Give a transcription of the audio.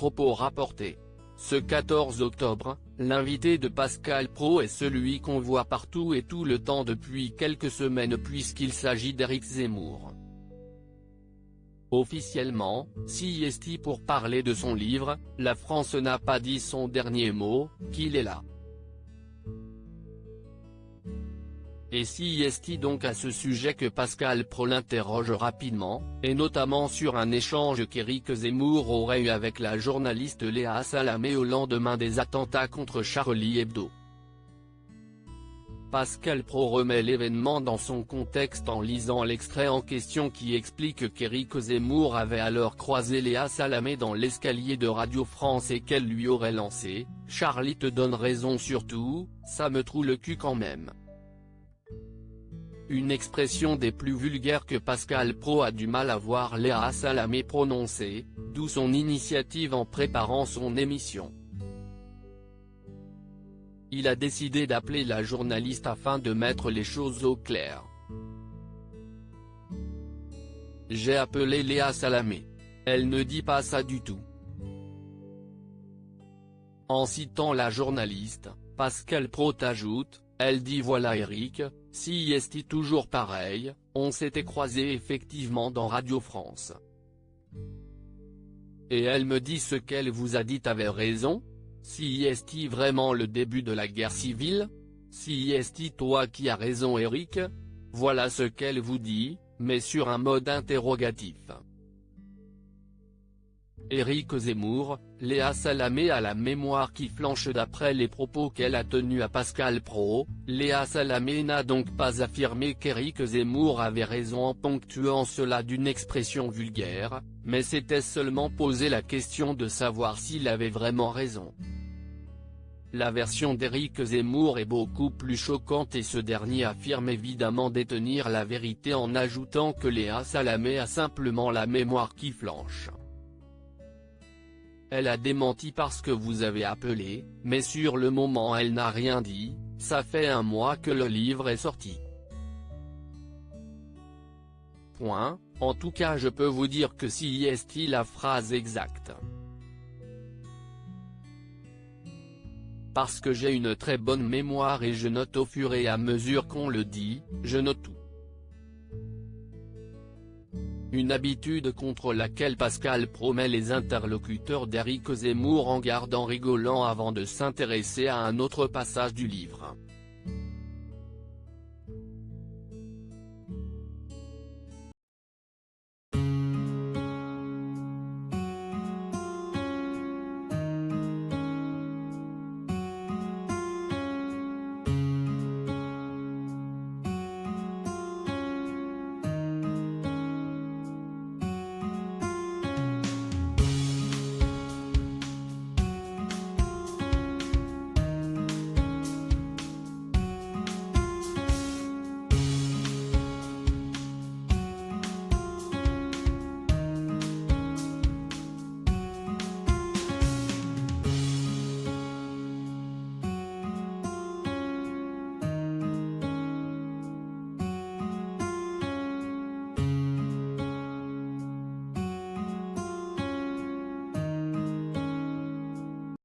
propos rapportés. Ce 14 octobre, l'invité de Pascal Praud est celui qu'on voit partout et tout le temps depuis quelques semaines puisqu'il s'agit d'Éric Zemmour. Officiellement, s'il est pour parler de son livre, la France n'a pas dit son dernier mot, qu'il est là. Et s'il est donc à ce sujet que Pascal Praud l'interroge rapidement, et notamment sur un échange qu'Éric Zemmour aurait eu avec la journaliste Léa Salamé au lendemain des attentats contre Charlie Hebdo. Pascal Praud remet l'événement dans son contexte en lisant l'extrait en question qui explique qu'Éric Zemmour avait alors croisé Léa Salamé dans l'escalier de Radio France et qu'elle lui aurait lancé « Charlie te donne raison sur tout, ça me troue le cul quand même ». Une expression des plus vulgaires que Pascal Praud a du mal à voir Léa Salamé prononcer, d'où son initiative en préparant son émission. Il a décidé d'appeler la journaliste afin de mettre les choses au clair. J'ai appelé Léa Salamé. Elle ne dit pas ça du tout. En citant la journaliste, Pascal Praud ajoute, elle dit voilà Éric, si est toujours pareil, on s'était croisés effectivement dans Radio France. Et elle me dit ce qu'elle vous a dit avait raison? Si est vraiment le début de la guerre civile? Si est toi qui as raison Éric? Voilà ce qu'elle vous dit, mais sur un mode interrogatif. Éric Zemmour, Léa Salamé a la mémoire qui flanche d'après les propos qu'elle a tenus à Pascal Praud. Léa Salamé n'a donc pas affirmé qu'Éric Zemmour avait raison en ponctuant cela d'une expression vulgaire, mais s'était seulement posé la question de savoir s'il avait vraiment raison. La version d'Éric Zemmour est beaucoup plus choquante et ce dernier affirme évidemment détenir la vérité en ajoutant que Léa Salamé a simplement la mémoire qui flanche. Elle a démenti parce que vous avez appelé, mais sur le moment elle n'a rien dit, ça fait un mois que le livre est sorti. Point, en tout cas je peux vous dire que si est la phrase exacte. Parce que j'ai une très bonne mémoire et je note au fur et à mesure qu'on le dit, je note tout. Une habitude contre laquelle Pascal Praud met les interlocuteurs d'Éric Zemmour en garde en rigolant avant de s'intéresser à un autre passage du livre.